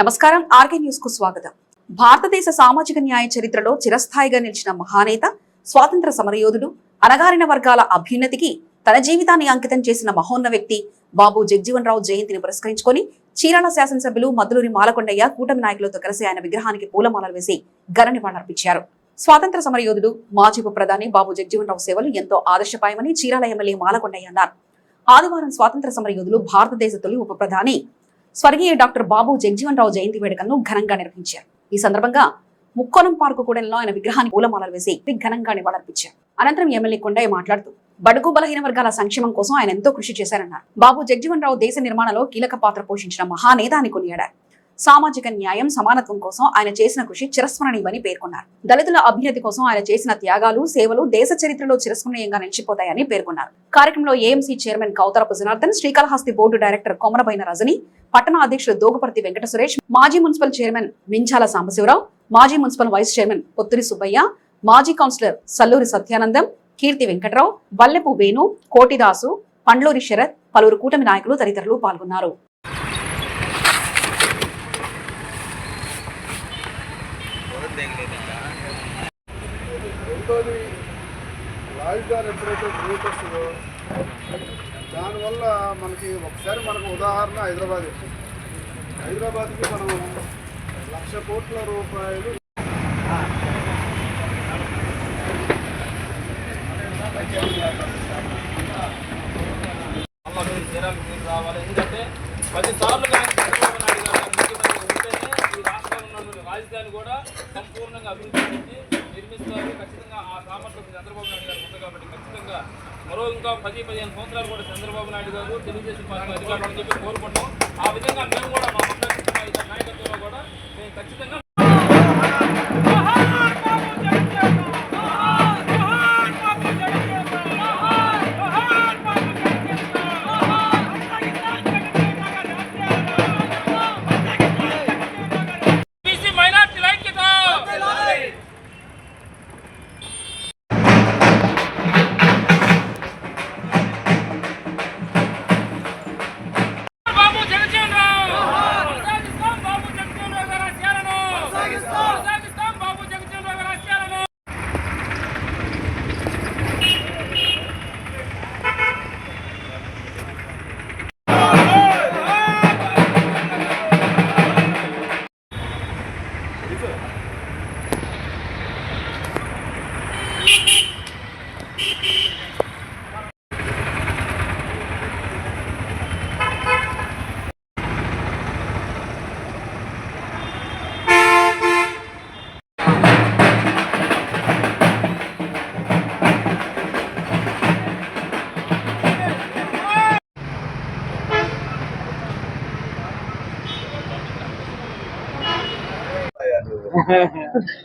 నమస్కారం RK news కు స్వాగతం. భారతదేశ సామాజిక న్యాయ చరిత్రలో చిరస్థాయిగా నిలిచిన మహానేత, స్వాతంత్ర సమరయోధుడు, అణగారిన వర్గాల అభ్యున్నతికి తన జీవితాన్ని అంకితం చేసిన మహోన్నత వ్యక్తి బాబు జగజీవన్ రావు జయంతిని పురస్కరించుకొని చీరాల శాసనసభ్యులు మద్దులూరి మాలకొండయ్య కూటమి నాయకులతో కలిసి ఆయన విగ్రహానికి పూలమాలలు వేసి ఘన నివాళులర్పించారు. స్వాతంత్ర సమరయోధుడు, మాజీ ఉప ప్రధాని బాబు జగజీవన్ రావు సేవలు ఎంతో ఆదర్శపాయమని చీరాల ఎమ్మెల్యే మాలకొండయ్య అన్నారు. ఆదివారం స్వాతంత్ర సమరయోధులు, భారతదేశ తొలి ఉప ప్రధాని స్వర్గీయ డాక్టర్ బాబు జగజీవన్ రావు జయంతి వేడుకలను ఘనంగా నిర్వహించారు. ఈ సందర్భంగా ముక్కోణం పార్కు కూడలిలో ఆయన విగ్రహానికి పూలమాలలు వేసి ఘనంగా నివాళులర్పించారు. అనంతరం ఎమ్మెల్యే కొండయ్య మాట్లాడుతూ బడుగు బలహీన వర్గాల సంక్షేమం కోసం ఆయన ఎంతో కృషి చేశారన్నారు. బాబు జగజీవన్ రావు దేశ నిర్మాణంలో కీలక పాత్ర పోషించిన మహానేత అని కొనియాడారు. సామాజిక న్యాయం, సమానత్వం కోసం ఆయన చేసిన కృషి చిరస్మరణీయమని పేర్కొన్నారు. దళితుల అభ్యున్నతి కోసం ఆయన చేసిన త్యాగాలు, సేవలు దేశ చరిత్రలో చిరస్మరణీయంగా నిలిచిపోతాయని పేర్కొన్నారు. కార్యక్రమంలో AMC chairman Kautharapu Janardhan, Srikalahasti board director Komarabaina Rajani, పట్టణ అధ్యక్షుడు దోగుపర్తి వెంకట సురేష్, మాజీ మున్సిపల్ చైర్మన్ మించాల సాంబశివరావు, మాజీ మున్సిపల్ వైస్ చైర్మన్ పొత్తురి సుబ్బయ్య, మాజీ కౌన్సిలర్ సల్లూరి సత్యానందం, కీర్తి వెంకట్రావు, వల్లెపు వేణు, కోటిదాసు, పండ్లూరి శరత్, పలువురు కూటమి నాయకులు తదితరులు పాల్గొన్నారు. రాజధాని ఎప్పుడైతే గ్రోత్ వస్తుందో దానివల్ల మనకి ఒకసారి మనకు ఉదాహరణ హైదరాబాద్కి మనం 1,00,000 కోట్ల రూపాయలు రావాలి. ఎందుకంటే 10 సార్లు చంద్రబాబు నాయుడు గారు ముఖ్యమంత్రి ఉంటేనే ఈ రాష్ట్రంలో ఉన్న రాజధాని కూడా సంపూర్ణంగా అభివృద్ధి నిర్మిస్తారు. ఖచ్చితంగా ఆ సామర్థ్యం చంద్రబాబు నాయుడు గారు ఉంది కాబట్టి ఖచ్చితంగా మరో ఇంకా 10-15 సంవత్సరాలు కూడా చంద్రబాబు నాయుడు గారు తెలుగుదేశం పార్టీ అధికారులు అని చెప్పి కోరుకుంటాం. ఆ విధంగా మేము కూడా మా నాయకత్వంలో కూడా మేము ఖచ్చితంగా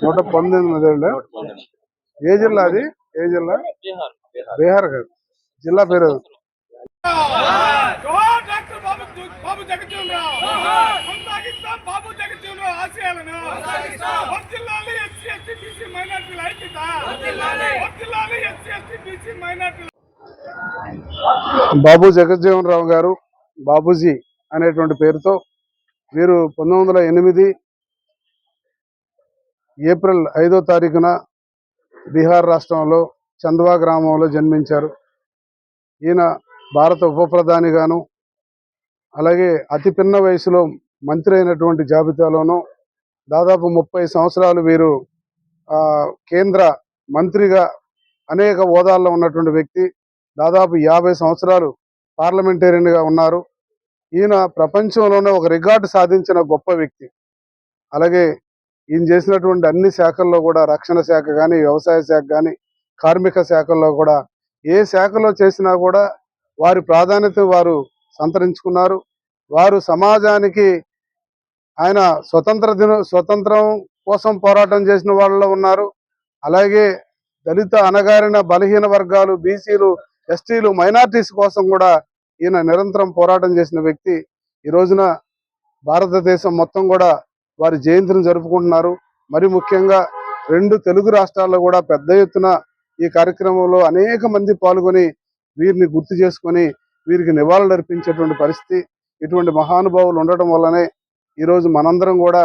నూట 19 ఏ జిల్లా అది? ఏ జిల్లా? బీహార్ కాదు, జిల్లా పేరు బాబు జగజీవన్ రావు గారు, బాబూజీ అనేటువంటి పేరుతో వీరు 1908 ఏప్రిల్ 5వ తారీఖున బీహార్ రాష్ట్రంలో చంద్వా గ్రామంలో జన్మించారు. ఈయన భారత ఉప ప్రధానిగాను, అలాగే అతి పిన్న వయసులో మంత్రి అయినటువంటి జాబితాలోనూ దాదాపు 30 సంవత్సరాలు వీరు కేంద్ర మంత్రిగా అనేక హోదాల్లో ఉన్నటువంటి వ్యక్తి. దాదాపు 50 సంవత్సరాలు పార్లమెంటేరియన్గా ఉన్నారు. ఈయన ప్రపంచంలోనే ఒక రికార్డు సాధించిన గొప్ప వ్యక్తి. అలాగే ఈయన చేసినటువంటి అన్ని శాఖల్లో కూడా, రక్షణ శాఖ కానీ, వ్యవసాయ శాఖ కానీ, కార్మిక శాఖల్లో కూడా, ఏ శాఖలో చేసినా కూడా వారి ప్రాధాన్యత వారు సంతరించుకున్నారు. వారు సమాజానికి ఆయన స్వతంత్రం కోసం పోరాటం చేసిన వాళ్ళలో ఉన్నారు. అలాగే దళిత, అణగారిన, బలహీన వర్గాలు, బీసీలు, ఎస్టీలు, మైనార్టీస్ కోసం కూడా ఈయన నిరంతరం పోరాటం చేసిన వ్యక్తి. ఈ రోజున భారతదేశం మొత్తం కూడా వారి జయంతిని జరుపుకుంటున్నారు. మరి ముఖ్యంగా 2 తెలుగు రాష్ట్రాల్లో కూడా పెద్ద ఎత్తున ఈ కార్యక్రమంలో అనేక మంది పాల్గొని వీరిని గుర్తు చేసుకొని వీరికి నివాళులు అర్పించేటువంటి పరిస్థితి. ఇటువంటి మహానుభావులు ఉండటం వల్లనే ఈరోజు మనందరం కూడా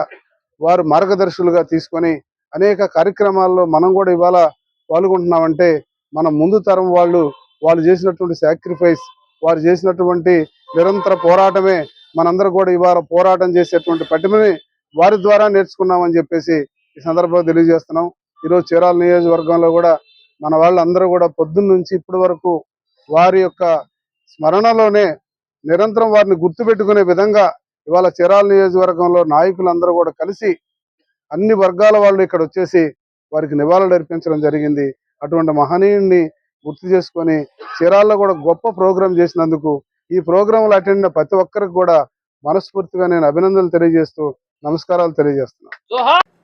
వారు మార్గదర్శులుగా తీసుకొని అనేక కార్యక్రమాల్లో మనం కూడా ఇవాళ పాల్గొంటున్నామంటే మన ముందు తరం వాళ్ళు చేసినటువంటి సాక్రిఫైస్, వారు చేసినటువంటి నిరంతర పోరాటమే మనందరూ కూడా ఇవాళ పోరాటం చేసేటువంటి పటిమని వారి ద్వారా నేర్చుకున్నామని చెప్పేసి ఈ సందర్భంగా తెలియజేస్తున్నాం. ఈరోజు చీరాల నియోజకవర్గంలో కూడా మన వాళ్ళందరూ కూడా పొద్దున్న నుంచి ఇప్పటి వరకు వారి యొక్క స్మరణలోనే నిరంతరం వారిని గుర్తుపెట్టుకునే విధంగా ఇవాళ చీరాల నియోజకవర్గంలో నాయకులందరూ కూడా కలిసి అన్ని వర్గాల వాళ్ళు ఇక్కడ వచ్చేసి వారికి నివాళులు అర్పించడం జరిగింది. అటువంటి మహనీయుడిని గుర్తు చేసుకొని చీరాల్లో కూడా గొప్ప ప్రోగ్రాం చేసినందుకు ఈ ప్రోగ్రాంలో అటెండ్ అయిన ప్రతి ఒక్కరికి కూడా మనస్ఫూర్తిగా నేను అభినందనలు తెలియజేస్తూ నమస్కారాలు తెలియజేస్తున్నాను.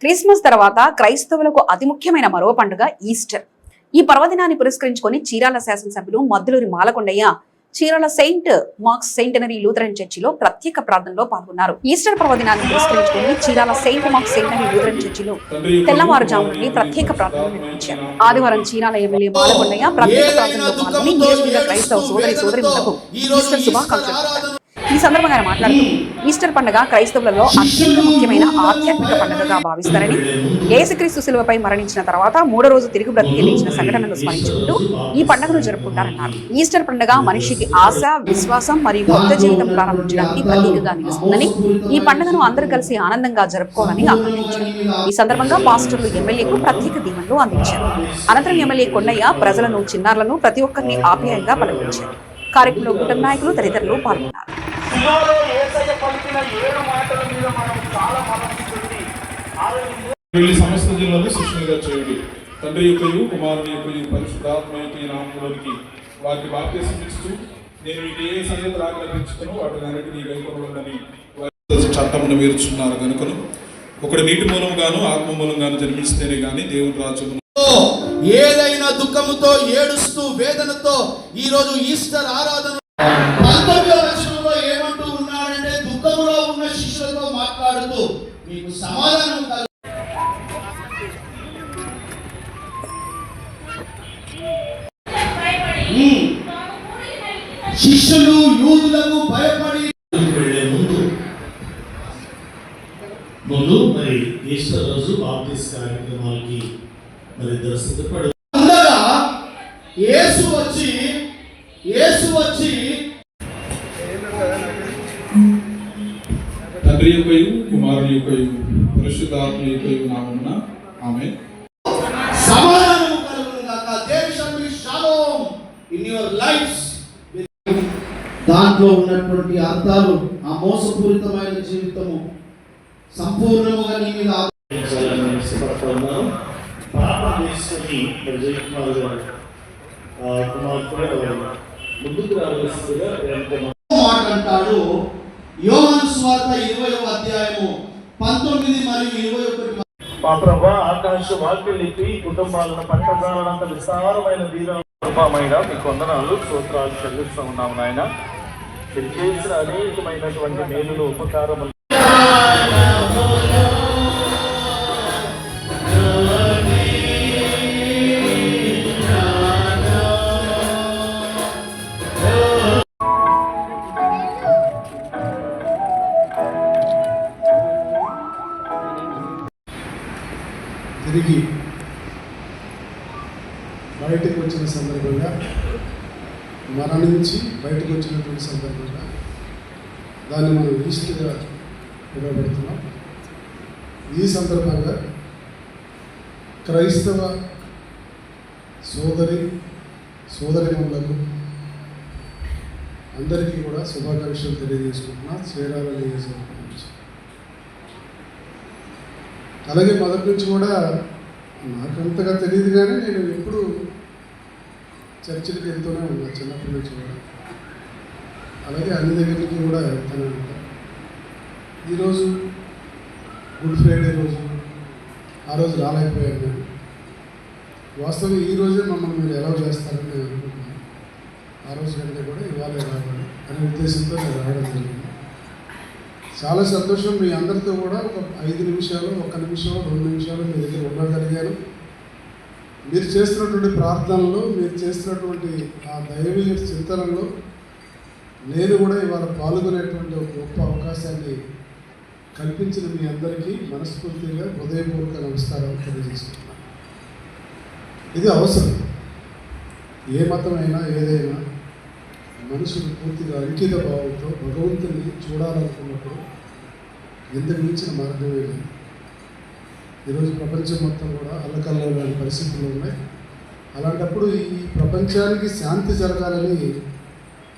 క్రిస్మస్ తర్వాత క్రైస్తవులకు అతి ముఖ్యమైన మరో పండుగ ఈస్టర్. ఈ పర్వదినాన్ని పురస్కరించుకొని చీరాల శాసనసభ్యులు Madduluri Malakondaiah Chirala Saint marks centenary Lutheran చర్చిలో ప్రత్యేక ప్రార్థనలో పాల్గొన్నారు. ఈస్టర్ పర్వదినాన్ని పురస్కరించుకుని Chirala Saint marks centenary Lutheran చర్చిలో తెల్లవారుజాము నుండి ప్రత్యేక ప్రార్థనలు నిర్వహించారు. ఆదివారం చీరాల ఎమ్మెల్యే మాలకొండయ్య ప్రత్యేక ప్రార్థనలో పాల్గొని నియోజకవర్గ క్రైస్తవ సోదరిమణులకు ఈస్టర్ శుభాకాంక్షలు. ఈ సందర్భంగా ఆయన మాట్లాడుతూ ఈస్టర్ పండుగ క్రైస్తవులలో అత్యంత ముఖ్యమైన ఆధ్యాత్మిక పండుగగా భావిస్తారని, యేసుక్రీస్తు శిలువపై మరణించిన తర్వాత 3వ రోజు తిరిగి బ్రతికి లేచిన సంఘటనను స్మరించుకుంటూ ఈ పండుగను జరుపుకుంటారన్నారు. ఈస్టర్ పండుగ మనిషికి ఆశ, విశ్వాసం మరియు కొత్త జీవితం ప్రారంభించడానికి ప్రతీకగా నిలుస్తుందని, ఈ పండుగను అందరూ కలిసి ఆనందంగా జరుపుకోవాలని ఆకాంక్షించారు. ఈ సందర్భంగా పాస్టర్లు ఎమ్మెల్యేకు ప్రత్యేక దీవెనలు అందించారు. అనంతరం ఎమ్మెల్యే కొండయ్య ప్రజలను, చిన్నారులను ప్రతి ఒక్కరిని ఆప్యాయంగా పలకరించారు. కార్యక్రమంలో కూటమి నాయకులు తదితరులు పాల్గొన్నారు. సమస్త జిల్లాలో శిష్యులుగా చేయండి. తండ్రి యొక్కయు కుమారుని యొక్కయు పరిశుద్ధాత్మ యొక్క నామములోనికి వారికి బాప్తిసం ఇస్తూ నేను మీకు ఏ సంగతులు ఆజ్ఞాపించుతానో వాటిని అన్నిటినీ గైకొనవలెనని చట్టమును వేర్చున్నారు కనుకను ఒకడు నీటి మూలంగాను ఆత్మ మూలంగాను జన్మిస్తేనే గాని దేవుని రాజ్యము. ఏదైనా దుఃఖముతో ఏడుస్తూ వేదనతో ఈ రోజు ఈస్టర్ ఆరాధన 19వ వచనంలో ఏమంటూ ఉన్నాడంటే, దుఃఖంలో ఉన్న శిష్యులతో మాట్లాడుతూ మీకు సమాధానం శిష్యులు యూదులకు భయపడి వెళ్లే ముందు మరి ఈస్టర్ రోజు బాప్టిస్ట్ కార్యక్రమాలకి మరి సిద్ధపడు ఉండగా యేసు వచ్చి తండ్రి యొక్కయు కుమారుని యొక్కయు పరిశుద్ధాత్మ యొక్కయు నామమున ఆమేన్. సమాధానము కలుగును గాక. There shall be shalom in your lives. దాంట్లో ఉన్నటువంటి అర్థాలు, ఆ మోసపూరితమైన జీవితము సంపూర్ణముగా నీ మీద మాట్లాడతాడు. యోహాను సువార్త 20వ అధ్యాయము 19 మరియు 21. మా ప్రభా ఆకాశ వాక్యం లిపి కుటుంబాలను పట్టజాలనంత విస్తారమైన దీనమైన మీకు వందనాలు, స్తోత్రాలు చెల్లిస్తూ ఉన్నాము నాయన. మీరు చేసిన అనేకమైనటువంటి మేలులు, ఉపకారములు తిరిగి బయటకు వచ్చిన సందర్భంగా, మరణించి బయటకు వచ్చినటువంటి సందర్భంగా దాన్ని మనం ఈస్టర్గా పిలువబడుతున్నాం. ఈ సందర్భంగా క్రైస్తవ సోదరిమణులకు అందరికీ కూడా శుభాకాంక్షలు తెలియజేసుకుంటున్నా చీరాల నియోజకవర్గం నుంచి. అలాగే మొదటి నుంచి కూడా నాకంతగా తెలియదు కానీ నేను ఎప్పుడు చర్చిలకు వెళ్తూనే ఉన్నా, చిన్నప్పటి నుంచి కూడా. అలాగే అన్ని దగ్గరికి కూడా వెళ్తూనే ఉంటాను. ఈరోజు గుడ్ ఫ్రైడే రోజు, ఆ రోజు రాలేకపోయాను నేను. వాస్తవం ఈ రోజే మమ్మల్ని మీరు ఎలా చేస్తారని నేను అనుకుంటున్నాను. ఆ రోజు కంటే కూడా ఇవాళ రావాలి అనే ఉద్దేశంతో నేను రావడం జరిగింది. చాలా సంతోషం. మీ అందరితో కూడా ఒక 5 నిమిషాలు, 1 నిమిషం, 2 నిమిషాలు మీ దగ్గర ఉండగలిగాను. మీరు చేస్తున్నటువంటి ప్రార్థనలో, మీరు చేస్తున్నటువంటి ఆ దైవీయ చింతనలో నేను కూడా ఇవాళ పాల్గొనేటువంటి ఒక గొప్ప అవకాశాన్ని కల్పించిన మీ అందరికీ మనస్ఫూర్తిగా హృదయపూర్వక నమస్కారాలు తెలియజేస్తున్నాను. ఇది అవసరం. ఏ మతమైనా ఏదైనా మనుషులు పూర్తిగా అంకిత భావంతో భగవంతుని చూడాలనుకున్నప్పుడు ఎందుకు మించిన మార్గమే లేదు. ఈరోజు ప్రపంచం మొత్తం కూడా అల్లకల్లోని పరిస్థితులు ఉన్నాయి. అలాంటప్పుడు ఈ ప్రపంచానికి శాంతి జరగాలని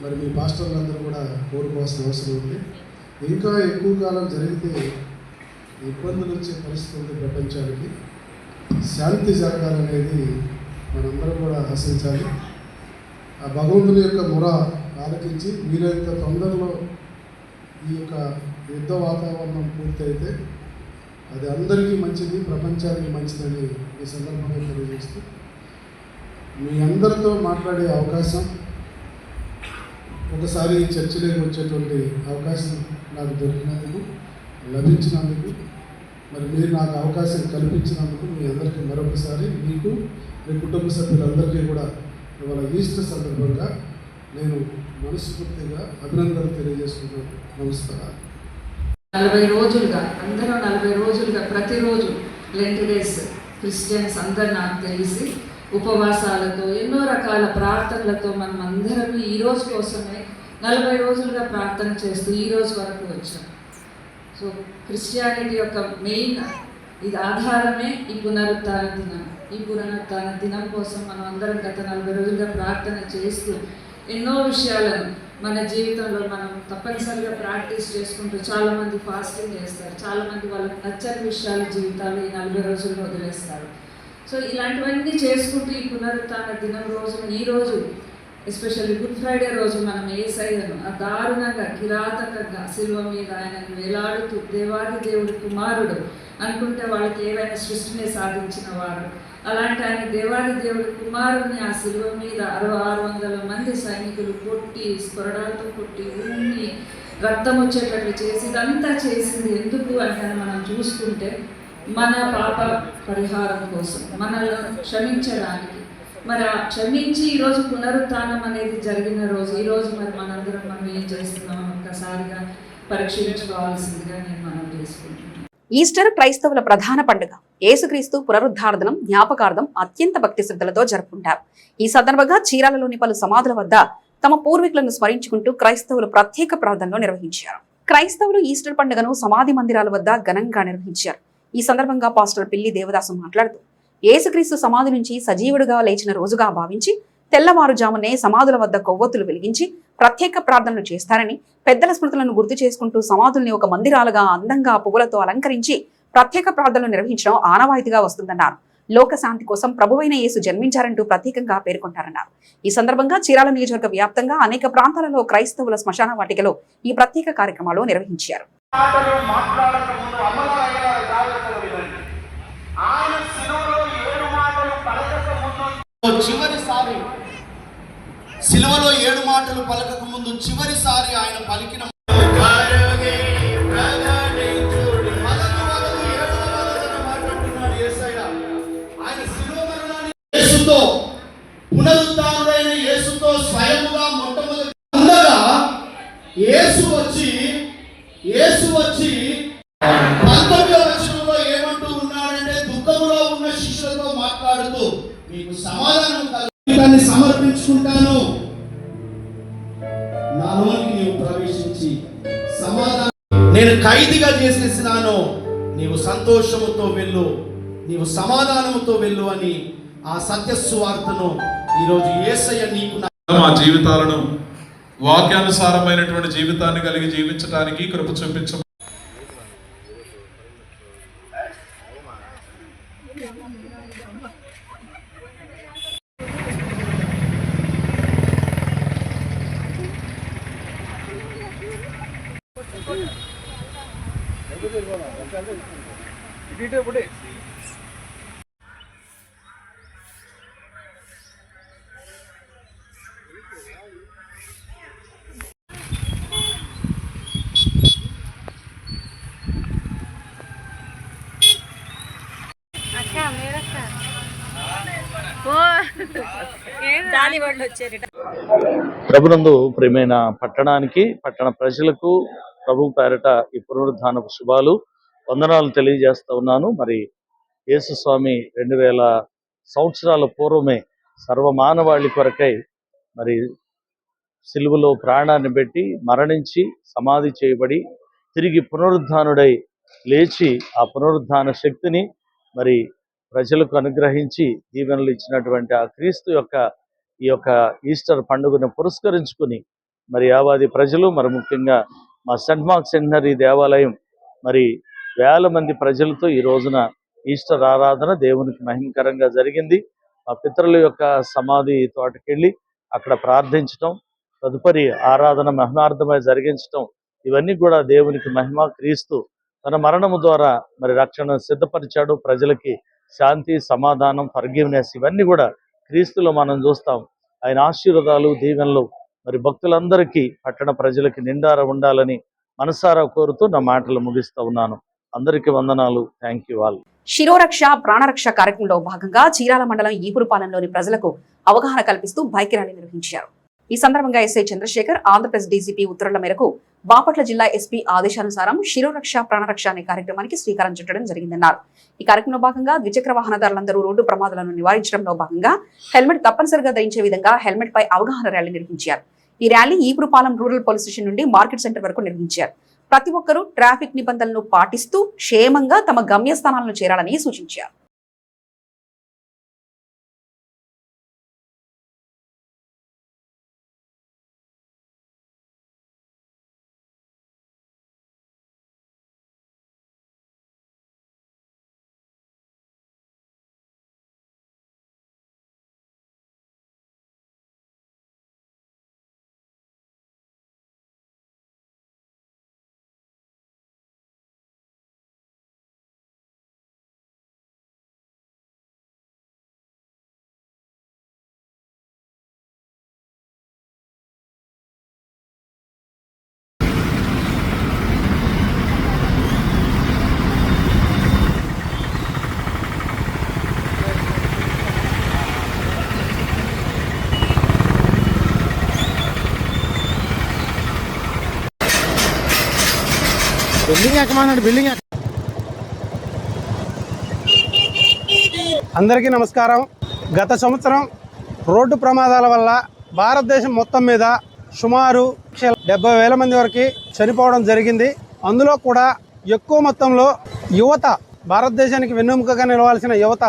మరి మీ పాస్టర్లందరూ కూడా కోరుకోవాల్సిన అవసరం ఉంది. ఇంకా ఎక్కువ కాలం జరిగితే ఇబ్బందులు వచ్చే పరిస్థితి ఉంది. ప్రపంచానికి శాంతి జరగాలనేది మనందరం కూడా ఆశించాలి. ఆ భగవంతుని యొక్క మొర ఆలకించి వీలైనంత తొందరలో ఈ యొక్క యుద్ధ వాతావరణం పూర్తయితే అది అందరికీ మంచిది, ప్రపంచానికి మంచిదని ఈ సందర్భంగా తెలియజేస్తూ మీ అందరితో మాట్లాడే అవకాశం, ఒకసారి చర్చలోకి వచ్చేటువంటి అవకాశం నాకు దొరికినందుకు, లభించినందుకు, మరి మీరు నాకు అవకాశం కల్పించినందుకు మీ అందరికీ మరొకసారి మీకు మీ కుటుంబ సభ్యులందరికీ కూడా ఇవాళ ఈస్టర్ సందర్భంగా నేను మనస్ఫూర్తిగా అభినందనలు తెలియజేస్తున్నాను. నమస్కారాలు. 40 రోజులుగా అందరం 40 రోజులుగా ప్రతిరోజు లెంట్ డేస్ క్రిస్టియన్స్ అందరు నాకు తెలిసి ఉపవాసాలతో ఎన్నో రకాల ప్రార్థనలతో మనం అందరం ఈ రోజు కోసమే 40 రోజులుగా ప్రార్థన చేస్తూ ఈ రోజు వరకు వచ్చాం. సో క్రిస్టియానిటీ యొక్క మెయిన్ ఇది ఆధారమే ఈ పునరుత్థాన దినం. ఈ పునరుత్థాన దినం కోసం మనం అందరం గత 40 రోజులుగా ప్రార్థన చేస్తూ ఎన్నో విషయాలను మన జీవితంలో మనం తప్పనిసరిగా ప్రాక్టీస్ చేసుకుంటూ చాలామంది ఫాస్టింగ్ చేస్తారు, చాలామంది వాళ్ళకి నచ్చని విషయాలు జీవితాలు ఈ 40 రోజుల్లో వదిలేస్తారు. సో ఇలాంటివన్నీ చేసుకుంటూ ఈ పునరుత్థాన దినం రోజున ఈరోజు ఎస్పెషల్లీ గుడ్ ఫ్రైడే రోజు మనం యేసయ్యను ఆ దారుణంగా కిరాతకంగా శిలువ మీద ఆయనను వేలాడుతూ దేవాది దేవుడి కుమారుడు అనుకుంటే వాళ్ళకి ఏవైనా సృష్టిని సాధించిన వారు, అలాంటి ఆయన దేవాది దేవుడి కుమారుడిని ఆ శిలువ మీద 600 మంది సైనికులు కొట్టి స్ఫురణలతో కొట్టి ఉమ్మి రక్తం వచ్చేటట్లు చేసి ఇదంతా చేసింది ఎందుకు అంటే మనం చూసుకుంటే మన పాప పరిహారం కోసం, మనల్ని క్షమించడానికి. మరి ఆ క్షమించి ఈరోజు పునరుత్థానం అనేది జరిగిన రోజు ఈరోజు మరి మనందరం మనం ఏం చేస్తున్నాం ఒక్కసారిగా పరీక్షించుకోవాల్సిందిగా నేను మనం చేసుకుంటున్నాను. ఈస్టర్ క్రైస్తవుల ప్రధాన పండుగ. యేసుక్రీస్తు పునరుద్ధారణం జ్ఞాపకార్థం అత్యంత భక్తి శ్రద్ధలతో జరుపుకుంటారు. ఈ సందర్భంగా చీరాలలోని పలు సమాధుల వద్ద తమ పూర్వీకులను స్మరించుకుంటూ క్రైస్తవులు ప్రత్యేక ప్రార్థనలు నిర్వహించారు. క్రైస్తవులు ఈస్టర్ పండుగను సమాధి మందిరాల వద్ద ఘనంగా నిర్వహించారు. ఈ సందర్భంగా పాస్టర్ పిల్లి దేవదాసు మాట్లాడుతూ యేసుక్రీస్తు సమాధి నుంచి సజీవుడుగా లేచిన రోజుగా భావించి తెల్లవారుజామునే సమాధుల వద్ద కొవ్వొత్తులు వెలిగించి ప్రత్యేక ప్రార్థనలు చేస్తారని, పెద్దల స్మృతులను గుర్తు చేసుకుంటూ సమాధుల్ని ఒక మందిరాలుగా అందంగా పువ్వులతో అలంకరించి ప్రత్యేక ప్రార్థనలు నిర్వహించడం ఆనవాయితీగా వస్తుందన్నారు. లోక శాంతి కోసం ప్రభువైన యేసు జన్మించారంటూ ప్రత్యేకంగా పేర్కొంటారన్నారు. ఈ సందర్భంగా చీరాల నియోజకవర్గ వ్యాప్తంగా అనేక ప్రాంతాలలో క్రైస్తవుల శ్మశాన వాటికలో ఈ ప్రత్యేక కార్యక్రమాలు నిర్వహించారు. చివరిసారి సిలువలో 7 మాటలు పలకక ముందు చివరిసారి ఆయన పలికిన యేసుతో పునరుద్ధానుడైన యేసుతో స్వయముగా మొట్టమొదటి ఉండగా యేసు వచ్చి 19వ వచనంలో ఏమంటూ ఉన్నాడంటే దుఃఖములో ఉన్న శిష్యులతో మాట్లాడుతూ మీకు సమాధానం దాన్ని సమర్పించుకుంటాను, నాలోనికి నీవు ప్రవేశించి సమాధానం నేను ఖైదీగా చేసేసినాను, నీవు సంతోషముతో వెళ్ళు, నీవు సమాధానముతో వెళ్ళు అని ఆ సత్య సువార్తను ఈరోజు యేసయ్య నీకు మా జీవితాలను వాక్యానుసారమైనటువంటి జీవితాన్ని కలిగి జీవించడానికి కృప చూపించ ప్రభునందు ప్రియమైన పట్టణ ప్రజలకు ప్రభు పేరట ఈ పునరుద్ధానపు శుభాలు వందనాలు తెలియజేస్తా ఉన్నాను. మరి యేసు స్వామి 2000 సంవత్సరాల పూర్వమే సర్వమానవాళి కొరకై మరి సిలువలో ప్రాణాన్ని పెట్టి మరణించి సమాధి చేయబడి తిరిగి పునరుద్ధానుడై లేచి ఆ పునరుద్ధాన శక్తిని మరి ప్రజలకు అనుగ్రహించి దీవెనలు ఇచ్చినటువంటి ఆ క్రీస్తు యొక్క ఈ యొక్క ఈస్టర్ పండుగను పురస్కరించుకుని మరి యావాది ప్రజలు మరి ముఖ్యంగా మా సెంట్ మార్క్ సెమినరీ దేవాలయం మరి వేల మంది ప్రజలతో ఈ రోజున ఈస్టర్ ఆరాధన దేవునికి మహిమకరంగా జరిగింది. మా పితరుల యొక్క సమాధి తోటకెళ్ళి అక్కడ ప్రార్థించటం, తదుపరి ఆరాధన మహిమార్థమై జరిగించటం, ఇవన్నీ కూడా దేవునికి మహిమ. క్రీస్తు తన మరణము ద్వారా మరి రక్షణ సిద్ధపరిచాడు. ప్రజలకి శాంతి, సమాధానం, ఫర్గివ్నెస్ ఇవన్నీ కూడా క్రీస్తులో మనం చూస్తాం. ఆయన ఆశీర్వాదాలు, దీవెనలు మరి భక్తులందరికీ, పట్టణ ప్రజలకి నిండార ఉండాలని మనసారా కోరుతూ నా మాటలు ముగిస్తా ఉన్నాను. అందరికీ వందనాలు. Thank you all. శిరోరక్ష ప్రాణరక్ష కార్యక్రమంలో భాగంగా చీరాల మండలం ఈపురుపాలెంలోని ప్రజలకు అవగాహన కల్పిస్తూ బైక్ ర్యాలీ నిర్వహించారు. ఈ సందర్భంగా ఎస్ఐ చంద్రశేఖర్, ఆంధ్రప్రదేశ్ డీజీపీ ఉత్తర్వుల మేరకు బాపట్ల జిల్లా ఎస్పీ ఆదేశానుసారం శిరోరక్ష ప్రాణరక్ష అనే కార్యక్రమానికి శ్రీకారం చుట్టడం జరిగిందన్నారు. ఈ కార్యక్రమంలో భాగంగా ద్విచక్ర వాహనదారులందరూ రోడ్డు ప్రమాదాలను నివారించడంలో భాగంగా హెల్మెట్ తప్పనిసరిగా ధరించే విధంగా హెల్మెట్ పై అవగాహన ర్యాలీ నిర్వహించారు. ఈ rally Ipurupalem rural police station నుండి మార్కెట్ సెంటర్ వరకు నిర్వహించారు. ప్రతి ఒక్కరూ ట్రాఫిక్ నిబంధనలను పాటిస్తూ క్షేమంగా తమ గమ్యస్థానాలను చేరాలని సూచించారు. అందరికీ నమస్కారం. గత సంవత్సరం రోడ్డు ప్రమాదాల వల్ల భారతదేశం మొత్తం మీద సుమారు 70,000 మంది వరకు చనిపోవడం జరిగింది. అందులో కూడా ఎక్కువ మొత్తంలో యువత, భారతదేశానికి వెన్నెముకగా నిలవాల్సిన యువత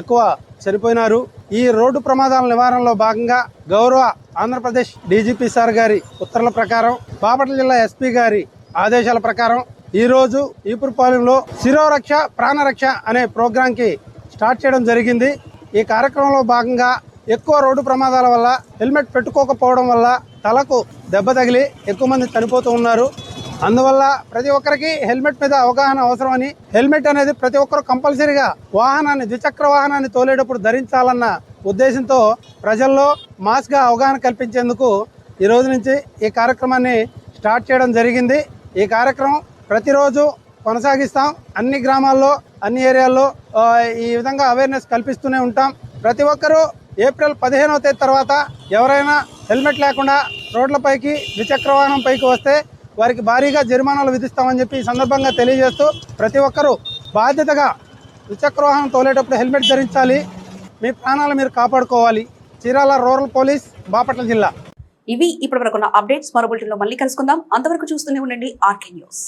ఎక్కువ చనిపోయినారు. ఈ రోడ్డు ప్రమాదాల నివారణలో భాగంగా గౌరవ ఆంధ్రప్రదేశ్ డీజీపీ సార్ గారి ఉత్తర్వుల ప్రకారం, బాపట్ల జిల్లా ఎస్పీ గారి ఆదేశాల ప్రకారం ఈరోజు ఈపురుపాలెంలో శిరోరక్ష ప్రాణరక్ష అనే ప్రోగ్రాంకి స్టార్ట్ చేయడం జరిగింది. ఈ కార్యక్రమంలో భాగంగా ఎక్కువ రోడ్డు ప్రమాదాల వల్ల హెల్మెట్ పెట్టుకోకపోవడం వల్ల తలకు దెబ్బ తగిలి ఎక్కువ మంది చనిపోతూ ఉన్నారు. అందువల్ల ప్రతి ఒక్కరికి హెల్మెట్ మీద అవగాహన అవసరమని, హెల్మెట్ అనేది ప్రతి ఒక్కరు కంపల్సరీగా ద్విచక్ర వాహనాన్ని తోలేటప్పుడు ధరించాలన్న ఉద్దేశంతో ప్రజల్లో మాస్గా అవగాహన కల్పించేందుకు ఈ రోజు నుంచి ఈ కార్యక్రమాన్ని స్టార్ట్ చేయడం జరిగింది. ఈ కార్యక్రమం ప్రతిరోజు కొనసాగిస్తాం. అన్ని గ్రామాల్లో, అన్ని ఏరియాల్లో ఈ విధంగా అవేర్నెస్ కల్పిస్తూనే ఉంటాం. ప్రతి ఒక్కరూ ఏప్రిల్ 15వ తేదీ తర్వాత ఎవరైనా హెల్మెట్ లేకుండా రోడ్లపైకి, ద్విచక్ర వాహనం పైకి వస్తే వారికి భారీగా జరిమానాలు విధిస్తామని చెప్పి ఈ సందర్భంగా తెలియజేస్తూ, ప్రతి ఒక్కరూ బాధ్యతగా ద్విచక్ర వాహనం తోలేటప్పుడు హెల్మెట్ ధరించాలి. మీ ప్రాణాలు మీరు కాపాడుకోవాలి. చీరాల రూరల్ పోలీస్, బాపట్ల జిల్లా. ఇవి ఇప్పటివరకు ఉన్న అప్డేట్స్. మరో బులెటిన్లో మళ్ళీ కలుసుకుందాం. అంతవరకు చూస్తూనే ఉండండి ఆర్కే న్యూస్.